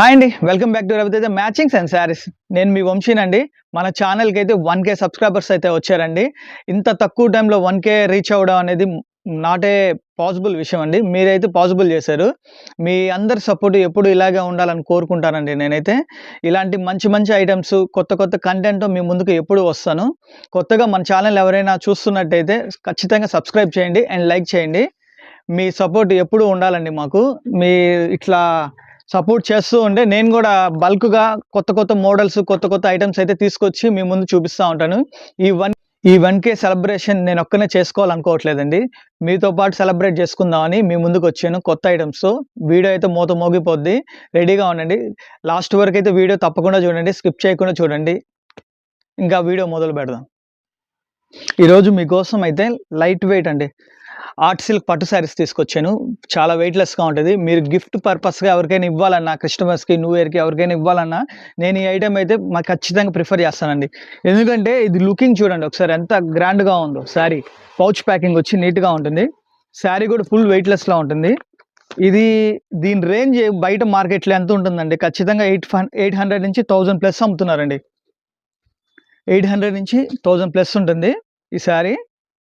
Hi అండి, welcome back to Raviteja matchings and sarees. నేను మీ వంశీనండి. మన ఛానల్కి అయితే 1K సబ్స్క్రైబర్స్ అయితే వచ్చారండి. ఇంత తక్కువ టైంలో 1K రీచ్ అవ్వడం అనేది నాట్ ఏ పాసిబుల్ విషయం అండి. మీరైతే పాసిబుల్ చేశారు. మీ అందరి సపోర్ట్ ఎప్పుడు ఇలాగే ఉండాలని కోరుకుంటానండి. నేనైతే ఇలాంటి మంచి మంచి ఐటమ్స్, కొత్త కొత్త కంటెంట్ మీ ముందుకు ఎప్పుడు వస్తాను. కొత్తగా మన ఛానల్ ఎవరైనా చూస్తున్నట్టయితే ఖచ్చితంగా సబ్స్క్రైబ్ చేయండి అండ్ లైక్ చేయండి. మీ సపోర్ట్ ఎప్పుడు ఉండాలండి మాకు. మీ ఇట్లా సపోర్ట్ చేస్తూ ఉంటే నేను కూడా బల్క్‌గా కొత్త కొత్త మోడల్స్, కొత్త కొత్త ఐటెమ్స్ అయితే తీసుకొచ్చి మీ ముందు చూపిస్తా ఉంటాను. ఈ 1K సెలబ్రేషన్ నేనొక్కడినే చేసుకోవాలనుకోవట్లేదండి. మీతో పాటు సెలబ్రేట్ చేసుకుందామని మీ ముందుకొచ్చాను కొత్త ఐటెమ్స్‌తో. వీడియో అయితే మోగిపోద్ది. రెడీగా ఉండండి. లాస్ట్ వరకైతే వీడియో తప్పకుండా చూడండి. స్కిప్ చేయకుండా చూడండి. ఇంకా వీడియో మొదలు పెడదాం. ఈరోజు మీకోసం అయితే లైట్ వెయిట్ అండి, ఆర్ట్ సిల్క్ పట్టు శారీస్ తీసుకొచ్చాను. చాలా వెయిట్‌లెస్‌గా ఉంటది. మీరు గిఫ్ట్ పర్పస్‌గా ఎవరికైనా ఇవ్వాలన్నా, క్రిస్టమస్‌కి, న్యూ ఇయర్‌కి ఎవరికైనా ఇవ్వాలన్నా నేను ఈ ఐటెమ్ అయితే ఖచ్చితంగా ప్రిఫర్ చేస్తానండి. ఎందుకంటే ఇది లుకింగ్ చూడండి ఒకసారి ఎంత గ్రాండ్‌గా ఉందో శారీ. పౌచ్ ప్యాకింగ్ వచ్చి నీట్‌గా ఉంటుంది. శారీ కూడా ఫుల్ వెయిట్‌లెస్‌లా ఉంటుంది. ఇది దీని రేంజ్ బయట మార్కెట్‌లో ఎంత ఉంటుందండి? ఖచ్చితంగా 800 నుంచి 1000 ప్లస్ అమ్ముతున్నారండి. 800 నుంచి 1000 ప్లస్ ఉంటుంది ఈ శారీ.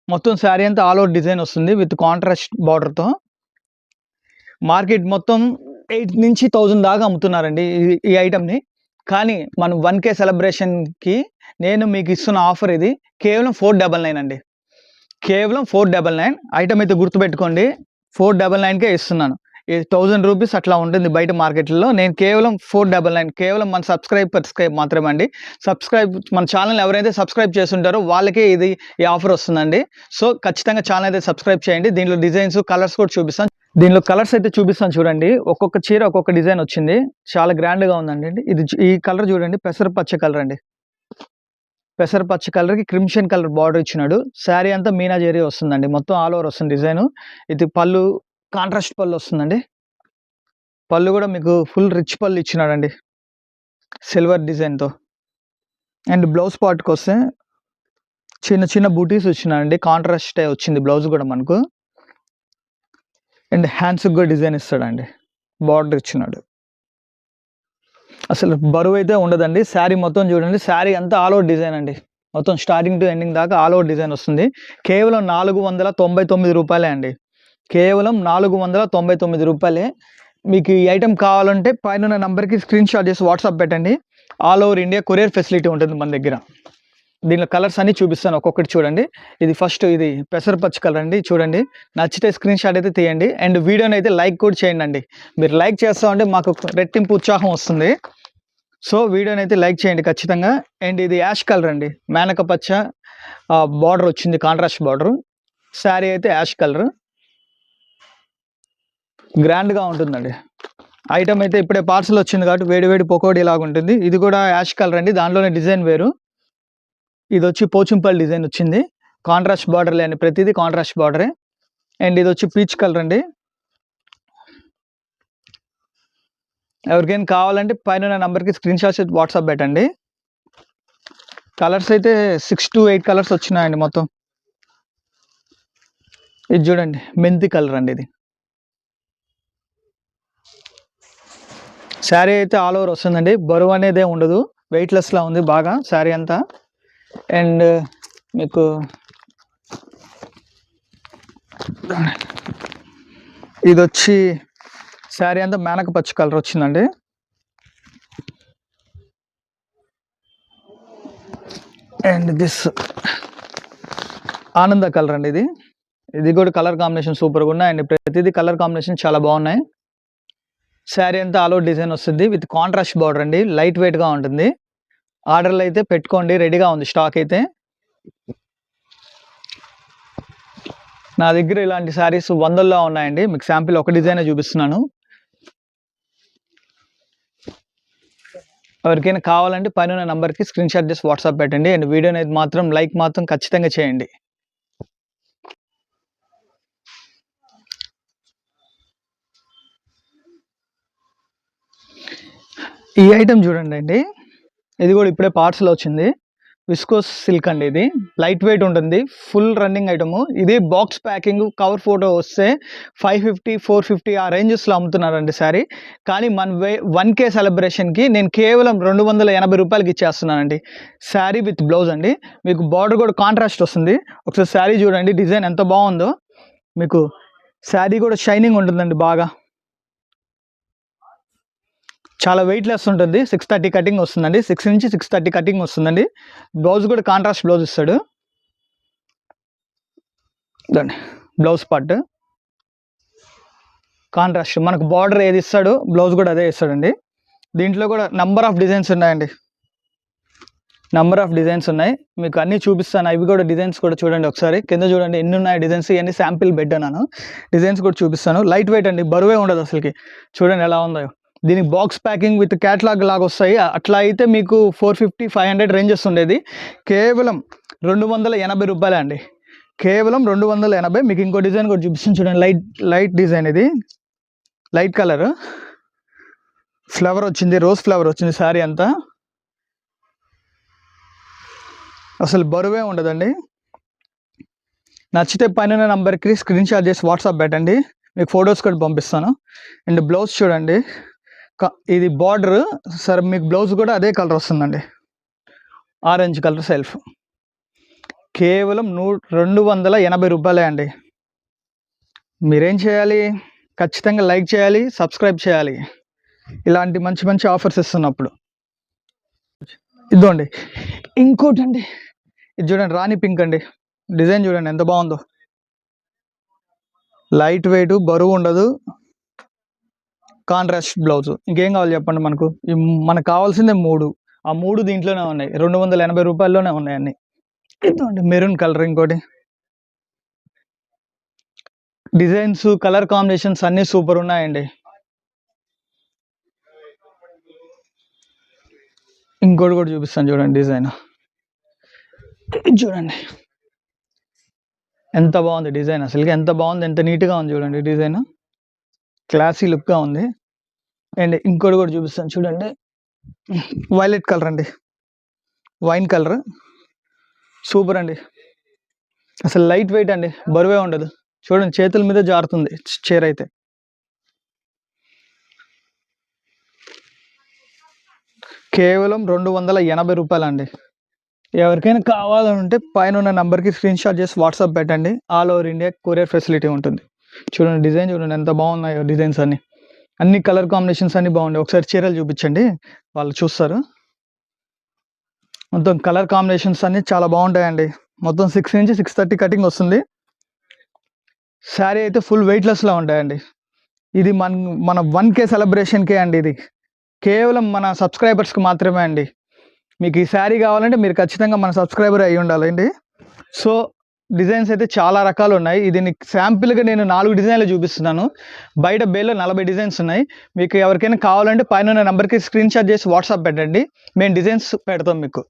మొత్తం శారీ అంతా ఆల్ ఓవర్ డిజైన్ వస్తుంది విత్ కాంట్రాస్ట్ బార్డర్‌తో. మార్కెట్ మొత్తం 8,000 దాకా అమ్ముతున్నారండి ఈ ఐటెమ్‌ని. కానీ మనం 1K సెలబ్రేషన్‌కి నేను మీకు ఇస్తున్న ఆఫర్ ఇది కేవలం 499 అండి. కేవలం 499. ఐటెమ్ అయితే గుర్తుపెట్టుకోండి. 499కే ఇస్తున్నాను. ఇది 1000 రూపీస్ అట్లా ఉంటుంది బయట మార్కెట్‌లో. నేను కేవలం 499 కేవలం మన సబ్స్క్రైబర్స్‌కే మాత్రమే అండి. మన ఛానల్ ఎవరైతే సబ్స్క్రైబ్ చేసుంటారో వాళ్ళకే ఈ ఆఫర్ వస్తుందండి. సో, ఖచ్చితంగా ఛానల్ అయితే సబ్స్క్రైబ్ చేయండి. దీంట్లో డిజైన్స్, కలర్స్ కూడా చూపిస్తాను. దీనిలో కలర్స్ అయితే చూపిస్తాను చూడండి. ఒక్కొక్క చీర ఒక్కొక్క డిజైన్ వచ్చింది. చాలా గ్రాండ్‌గా ఉందండి. ఈ కలర్ చూడండి, పెసర పచ్చ కలర్ అండి. పెసర పచ్చ కలర్‌కి క్రిమ్షన్ కలర్ బార్డర్ ఇచ్చినాడు. శారీ అంతా మీనా జరీ వస్తుందండి. మొత్తం ఆల్ ఓవర్ వస్తుంది డిజైను. ఇది పళ్ళు కాంట్రాస్ట్ పళ్ళు వస్తుందండి. పళ్ళు కూడా మీకు ఫుల్ రిచ్ పళ్ళు ఇచ్చినాడండి సిల్వర్ డిజైన్‌తో. అండ్ బ్లౌజ్ పార్ట్‌కొస్తే చిన్న చిన్న బూటీస్ ఇచ్చినాడండి. కాంట్రాస్టే వచ్చింది బ్లౌజ్ కూడా మనకు. అండ్ హ్యాండ్స్‌కి కూడా డిజైన్ ఇస్తాడండి. బార్డర్ ఇచ్చినాడు. అసలు బరువైతే ఉండదండి. శారీ మొత్తం చూడండి. శారీ అంతా ఆల్ ఓవర్ డిజైన్ అండి. మొత్తం స్టార్టింగ్ టు ఎండింగ్ దాకా ఆల్ ఓవర్ డిజైన్ వస్తుంది. కేవలం రూ. 499 అండి. కేవలం రూ. 499. మీకు ఈ ఐటెమ్ కావాలంటే పైనున్న నంబర్‌కి స్క్రీన్‌షాట్ చేసి వాట్సాప్ పెట్టండి. All over India courier facility ఉంటుంది మన దగ్గర. దీనిలో కలర్స్ అన్నీ చూపిస్తాను ఒక్కొక్కటి చూడండి. ఇది పెసర పచ్చ కలర్ అండి. చూడండి. నచ్చితే స్క్రీన్‌షాట్ అయితే తీయండి. అండ్ వీడియోని అయితే లైక్ కూడా చేయండి. మీరు లైక్ చేస్తా ఉంటే మాకు రెట్టింపు ఉత్సాహం వస్తుంది. సో, వీడియోని అయితే లైక్ చేయండి ఖచ్చితంగా. అండ్ ఇది యాష్ కలర్ అండి. మేనక పచ్చ బార్డర్ వచ్చింది, కాంట్రాస్ట్ బార్డర్. శారీ అయితే యాష్ కలర్. గ్రాండ్‌గా ఉంటుందండి. ఐటమ్ అయితే ఇప్పుడే పార్సల్ వచ్చింది కాబట్టి వేడి వేడి పకోడీ లాగా ఉంటుంది. ఇది కూడా యాష్ కలర్ అండి. దాంట్లోనే డిజైన్ వేరు. ఇదొచ్చి పోచంపల్లి డిజైన్ వచ్చింది. కాంట్రాస్ట్ బార్డర్‌లే అండి. ప్రతిదీ కాంట్రాస్ట్ బార్డరే. అండ్ ఇదొచ్చి పీచ్ కలర్ అండి. ఎవరికైనా కావాలంటే పైనున్న నంబర్‌కి స్క్రీన్‌షాట్స్ వాట్సాప్ పెట్టండి. కలర్స్ అయితే 6-8 కలర్స్ వచ్చినాయండి మొత్తం. ఇది చూడండి, మెంతి కలర్ అండి ఇది. శారీ అయితే ఆల్ ఓవర్ వస్తుందండి. బరువు అనేదే ఉండదు. వెయిట్‌లెస్‌లా ఉంది బాగా శారీ అంతా. అండ్ మీకు ఇదొచ్చి శారీ అంతా మేనక పచ్చ కలర్ వచ్చిందండి. అండ్ దిస్ ఆనంద కలర్ అండి ఇది. ఇది కూడా కలర్ కాంబినేషన్ సూపర్‌గా ఉన్నాయి. అండ్ ప్రతిదీ కలర్ కాంబినేషన్ చాలా బాగున్నాయి. శారీ అంతా ఆల్ ఓవర్ డిజైన్ వస్తుంది విత్ కాంట్రాస్ట్ బార్డర్ అండి. లైట్ వెయిట్‌గా ఉంటుంది. ఆర్డర్‌లు అయితే పెట్టుకోండి. రెడీగా ఉంది స్టాక్ అయితే. నా దగ్గర ఇలాంటి శారీస్ వందల్లో ఉన్నాయండి. మీకు శాంపిల్ ఒక డిజైనే చూపిస్తున్నాను. ఎవరికైనా కావాలంటే పైనున్న నంబర్‌కి స్క్రీన్‌షాట్ చేసి వాట్సాప్ పెట్టండి. అండ్ వీడియోని అయితే మాత్రం లైక్ మాత్రం ఖచ్చితంగా చేయండి. ఈ ఐటెమ్ చూడండి. ఇది కూడా ఇప్పుడే పార్సల్ వచ్చింది. విస్కోస్ సిల్క్ అండి. ఇది లైట్ వెయిట్ ఉంటుంది, ఫుల్ రన్నింగ్ ఐటమ్. ఇది బాక్స్ ప్యాకింగ్ కవర్ ఫోటో వస్తే 550 450 ఆ రేంజెస్లో అమ్ముతున్నారండి శారీ. కానీ మన 1K సెలబ్రేషన్కి నేను కేవలం 280 రూపాయలకి ఇచ్చేస్తున్నానండి. శారీ విత్ బ్లౌజ్ అండి. మీకు బార్డర్ కూడా కాంట్రాస్ట్ వస్తుంది. ఒకసారి శారీ చూడండి, డిజైన్ ఎంత బాగుందో. మీకు శారీ కూడా షైనింగ్ ఉంటుందండి బాగా. చాలా వెయిట్ లెస్ ఉంటుంది. 630 కటింగ్ వస్తుందండి. 6 నుంచి 630 కటింగ్ వస్తుందండి. బ్లౌజ్ కూడా కాంట్రాస్ట్ బ్లౌజ్ ఇస్తాడు. దాన్ని బ్లౌజ్ పార్ట్ కాంట్రాస్ట్, మనకు బార్డర్ ఏది ఇస్తాడో బ్లౌజ్ కూడా అదే ఇస్తాడండి. దీంట్లో కూడా నంబర్ ఆఫ్ డిజైన్స్ ఉన్నాయండి. నంబర్ ఆఫ్ డిజైన్స్ ఉన్నాయి, మీకు అన్నీ చూపిస్తాను. అవి కూడా డిజైన్స్ కూడా చూడండి ఒకసారి. కింద చూడండి ఎన్ని ఉన్నాయి డిజైన్స్. ఇవన్నీ శాంపిల్ బెడ్ అన్నాను. డిజైన్స్ కూడా చూపిస్తాను. లైట్ వెయిట్ అండి, బరువే ఉండదు అసలుకి. చూడండి ఎలా ఉందో. దీనికి బాక్స్ ప్యాకింగ్ విత్ క్యాటలాగ్ లాగా వస్తాయి. అట్లా అయితే మీకు 450 500 రేంజెస్ ఉండేది. కేవలం 280 రూపాయలే అండి. కేవలం 280. మీకు ఇంకో డిజైన్ కూడా చూపిస్తాను చూడండి. లైట్ డిజైన్, ఇది లైట్ కలర్ ఫ్లవర్ వచ్చింది, రోజ్ ఫ్లవర్ వచ్చింది. శారీ అంతా అసలు బరువే ఉండదండి. నచ్చితే పైన నంబర్కి స్క్రీన్ షాట్ చేసి వాట్సాప్ పెట్టండి, మీకు ఫొటోస్ కూడా పంపిస్తాను. అండ్ బ్లౌజ్ చూడండి, ఇది బార్డర్ సరే, మీకు బ్లౌజ్ కూడా అదే కలర్ వస్తుందండి, ఆరెంజ్ కలర్ సెల్ఫ్. కేవలం 280 రూపాయలే అండి. మీరేం చేయాలి, ఖచ్చితంగా లైక్ చేయాలి, సబ్స్క్రైబ్ చేయాలి, ఇలాంటి మంచి మంచి ఆఫర్స్ ఇస్తున్నప్పుడు. ఇదిగోండి ఇంకోటి అండి, ఇది చూడండి రాణి పింక్ అండి. డిజైన్ చూడండి ఎంత బాగుందో. లైట్ వెయిట్, బరువు ఉండదు, కాంట్రాస్ట్ బ్లౌజ్. ఇంకేం కావాలి చెప్పండి. మనకు కావాల్సిందే 3. ఆ 3 దీంట్లోనే ఉన్నాయి. 280 రూపాయల్లోనే ఉన్నాయి అన్ని. ఇదిగోండి మెరూన్ కలర్. ఇంకోటి డిజైన్స్, కలర్ కాంబినేషన్స్ అన్నీ సూపర్ ఉన్నాయండి. ఇంకోటి కూడా చూపిస్తాను చూడండి. డిజైన్ చూడండి ఎంత బాగుంది. డిజైన్ అసలుకి ఎంత బాగుంది, ఎంత నీట్గా ఉంది చూడండి. డిజైన్ క్లాసీ లుక్గా ఉంది. అండ్ ఇంకోటి కూడా చూపిస్తాను చూడండి. వైలెట్ కలర్ అండి, వైన్ కలర్, సూపర్ అండి. అసలు లైట్ వెయిట్ అండి, బరువే ఉండదు. చూడండి చేతుల మీద జారుతుంది చీర అయితే. కేవలం 280 రూపాయలు అండి. ఎవరికైనా కావాలంటే పైన ఉన్న నంబర్కి స్క్రీన్ షాట్ చేసి వాట్సాప్ పెట్టండి. All over India courier facility ఉంటుంది. చూడండి డిజైన్ చూడండి ఎంత బాగున్నాయో. డిజైన్స్ అన్ని కలర్ కాంబినేషన్స్ అన్నీ బాగుంటాయి. ఒకసారి చీరలు చూపించండి, వాళ్ళు చూస్తారు. మొత్తం కలర్ కాంబినేషన్స్ అన్నీ చాలా బాగుంటాయండి. మొత్తం 6 నుంచి 630 కటింగ్ వస్తుంది. శారీ అయితే ఫుల్ వెయిట్లెస్లో ఉంటాయండి. ఇది మన 1K సెలబ్రేషన్కే అండి. ఇది కేవలం మన సబ్స్క్రైబర్స్కి మాత్రమే అండి. మీకు ఈ శారీ కావాలంటే మీరు ఖచ్చితంగా మన సబ్స్క్రైబర్ అయ్యి ఉండాలండి. సో డిజైన్స్ అయితే చాలా రకాలు ఉన్నాయి. ఇది శాంపిల్గా నేను 4 డిజైన్లు చూపిస్తున్నాను. బయట బేల్లో 40 డిజైన్స్ ఉన్నాయి. మీకు ఎవరికైనా కావాలంటే పైన ఉన్న నెంబర్కి స్క్రీన్ షాట్ చేసి వాట్సాప్ పెట్టండి, మేము డిజైన్స్ పెడతాం మీకు.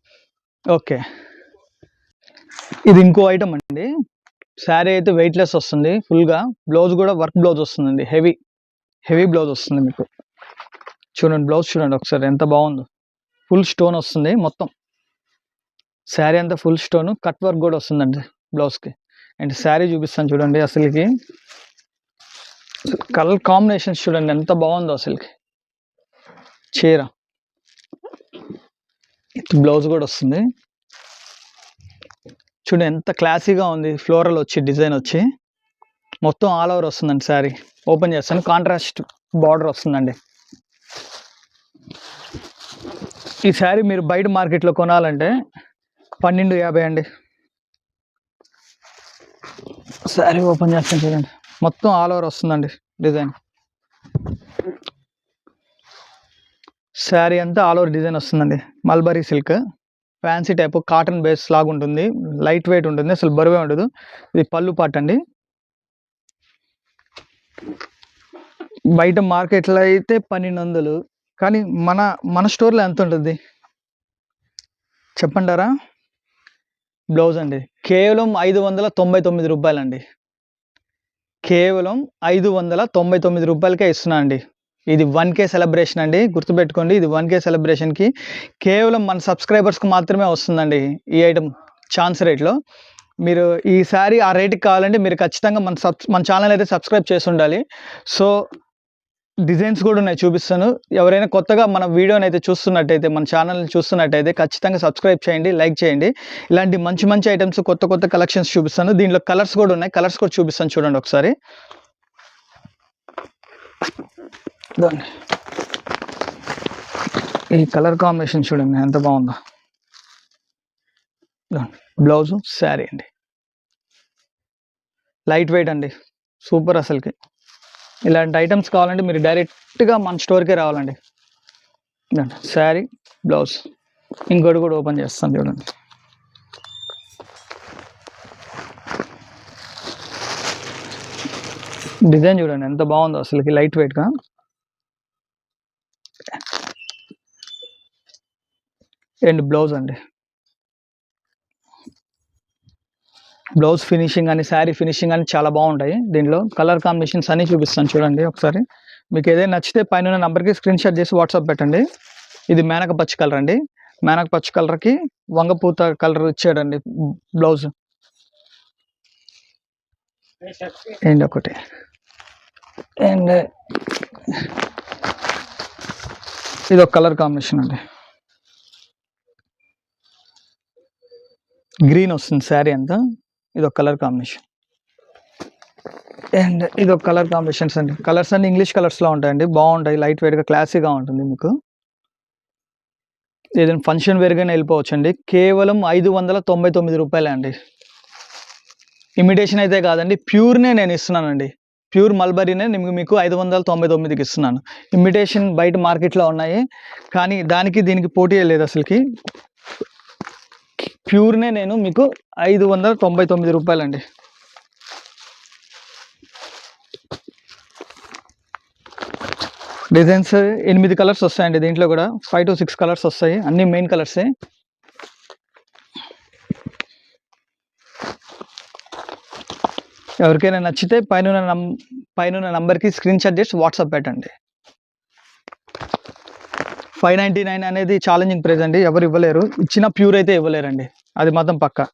ఓకే, ఇది ఇంకో ఐటమ్ అండి. శారీ అయితే వెయిట్లెస్ వస్తుంది ఫుల్గా. బ్లౌజ్ కూడా వర్క్ బ్లౌజ్ వస్తుందండి. హెవీ బ్లౌజ్ వస్తుంది మీకు. చూడండి బ్లౌజ్ చూడండి ఒకసారి ఎంత బాగుందో. ఫుల్ స్టోన్ వస్తుంది మొత్తం. శారీ అంతా ఫుల్ స్టోన్, కట్ వర్క్ కూడా వస్తుందండి బ్లౌజ్కి. అండ్ శారీ చూపిస్తాను చూడండి. అసలుకి కలర్ కాంబినేషన్స్ చూడండి ఎంత బాగుందో అసలుకి. చీర బ్లౌజ్ కూడా వస్తుంది. చూడండి ఎంత క్లాసీగా ఉంది. ఫ్లోరల్ వచ్చి డిజైన్ వచ్చి మొత్తం ఆల్ ఓవర్ వస్తుందండి. శారీ ఓపెన్ చేస్తాను, కాంట్రాస్ట్ బార్డర్ వస్తుందండి. ఈ శారీ మీరు బయట మార్కెట్లో కొనాలంటే 1250 అండి. శారీ ఓపెన్ చేస్తాను చూడండి, మొత్తం ఆల్ ఓవర్ వస్తుందండి డిజైన్. శారీ అంతా ఆల్ ఓవర్ డిజైన్ వస్తుందండి. Mulberry silk, fancy type, cotton base లాగా ఉంటుంది. లైట్ వెయిట్ ఉంటుంది, అసలు బరువే ఉండదు. ఇది పళ్ళు పాట అండి. బయట మార్కెట్లో అయితే 1200, కానీ మన స్టోర్లో ఎంత ఉంటుంది చెప్పంటారా? బ్లౌజ్ అండి కేవలం 599 రూపాయలండి. కేవలం 599 రూపాయలకే ఇస్తున్నా అండి. ఇది 1K సెలబ్రేషన్ అండి. గుర్తుపెట్టుకోండి, ఇది 1K సెలబ్రేషన్‌కి కేవలం మన సబ్స్క్రైబర్స్‌కి మాత్రమే వస్తుందండి ఈ ఐటెం ఛాన్స్ రేట్‌లో. మీరు ఈ శారీ ఆ రేట్‌కి కావాలంటే మీరు ఖచ్చితంగా మన ఛానల్ అయితే సబ్స్క్రైబ్ చేసుండాలి. సో, డిజైన్స్ కూడా ఉన్నాయి, చూపిస్తాను. ఎవరైనా కొత్తగా మన వీడియోనైతే చూస్తున్నట్టయితే, మన ఛానల్‌ని చూస్తున్నట్టయితే ఖచ్చితంగా సబ్స్క్రైబ్ చేయండి, లైక్ చేయండి. ఇలాంటి మంచి మంచి ఐటెమ్స్ కొత్త కలెక్షన్స్ చూపిస్తాను. దీంట్లో కలర్స్ కూడా ఉన్నాయి. కలర్స్ కూడా చూపిస్తాను చూడండి ఒకసారి. ఈ కలర్ కాంబినేషన్ చూడండి ఎంత బాగుందో. బ్లౌజ్, శారీ అండి. లైట్ వెయిట్ అండి, సూపర్ అసలుకి. ఇలాంటి ఐటమ్స్ కావాలంటే మీరు డైరెక్ట్గా మన స్టోర్కే రావాలండి. శారీ, బ్లౌజ్. ఇంకోటి కూడా ఓపెన్ చేస్తాను చూడండి. డిజైన్ చూడండి ఎంత బాగుందో అసలుకి, లైట్ వెయిట్గా. అండ్ బ్లౌజ్ అండి. బ్లౌజ్ ఫినిషింగ్ అని, శారీ ఫినిషింగ్ అని చాలా బాగుంటాయి. దీంట్లో కలర్ కాంబినేషన్స్ అన్నీ చూపిస్తాను చూడండి ఒకసారి. మీకు ఏదైనా నచ్చితే పైన నంబర్కి స్క్రీన్ షాట్ చేసి వాట్సాప్ పెట్టండి. ఇది మేనక పచ్చి కలర్ అండి. మేనక పచ్చి కలర్కి వంగపూత కలర్ ఇచ్చాడండి బ్లౌజ్. అండ్ ఒకటి అండ్ ఇది ఒక కలర్ కాంబినేషన్ అండి. గ్రీన్ వస్తుంది శారీ అంతా. ఇది ఒక కలర్ కాంబినేషన్. అండ్ ఇది ఒక కలర్ కాంబినేషన్స్ అండి. కలర్స్ అన్ని ఇంగ్లీష్ కలర్స్లో ఉంటాయండి, బాగుంటాయి. లైట్ వెయిట్గా క్లాసీగా ఉంటుంది. మీకు ఏదైనా ఫంక్షన్ వేర్గానే వెళ్ళిపోవచ్చు అండి. కేవలం 599 రూపాయలే అండి. ఇమిటేషన్ అయితే కాదండి, ప్యూర్నే నేను ఇస్తున్నానండి. ప్యూర్ మల్బరీనే మీకు 599కి ఇస్తున్నాను. ఇమిటేషన్ బయట మార్కెట్లో ఉన్నాయి, కానీ దానికి దీనికి పోటీ లేదు అసలుకి. ప్యూర్నే నేను మీకు 599 రూపాయలండి. డిజైన్స్ 8 కలర్స్ వస్తాయండి. దీంట్లో కూడా 5 to 6 కలర్స్ వస్తాయి. అన్ని మెయిన్ కలర్సే. ఎవరికైనా నచ్చితే పైన నంబర్కి స్క్రీన్ షాట్ చేసి వాట్సాప్ పెట్టండి. 599 అనేది ఛాలెంజింగ్ ప్రైస్ అండి, ఎవరు ఇవ్వలేరు. ఇచ్చిన ప్యూర్ అయితే ఇవ్వలేరండి, అది మాత్రం పక్కా.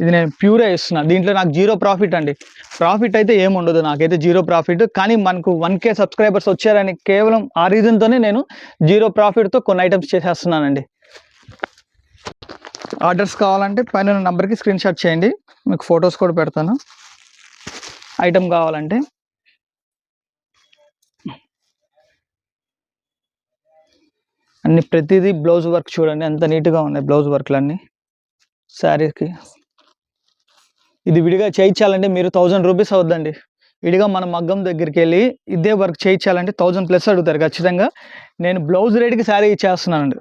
ఇది నేను ప్యూరే ఇస్తున్నా. దీంట్లో నాకు జీరో ప్రాఫిట్ అండి. ప్రాఫిట్ అయితే ఏముండదు, నాకైతే జీరో ప్రాఫిట్. కానీ మనకు 1K సబ్స్క్రైబర్స్ వచ్చారని కేవలం ఆ రీజన్తోనే నేను జీరో ప్రాఫిట్తో కొన్ని ఐటమ్స్ చేసేస్తున్నానండి. ఆర్డర్స్ కావాలంటే పైన నంబర్కి స్క్రీన్ షాట్ చేయండి, మీకు ఫొటోస్ కూడా పెడతాను. ఐటమ్ కావాలంటే అన్ని ప్రతిదీ బ్లౌజ్ వర్క్ చూడండి ఎంత నీట్గా ఉన్నాయి బ్లౌజ్ వర్క్లన్నీ శారీకి. ఇది విడిగా చేయించాలంటే మీరు 1000 రూపీస్ అవుద్దండి. విడిగా మన మగ్గం దగ్గరికి వెళ్ళి ఇదే వర్క్ చేయించాలంటే 1000+ అడుగుతారు ఖచ్చితంగా. నేను బ్లౌజ్ రేట్కి శారీ ఇచ్చేస్తున్నానండి.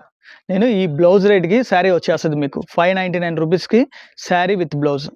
నేను ఈ బ్లౌజ్ రేట్కి శారీ వచ్చేస్తుంది మీకు 599 రూపీస్కి శారీ విత్ బ్లౌజ్.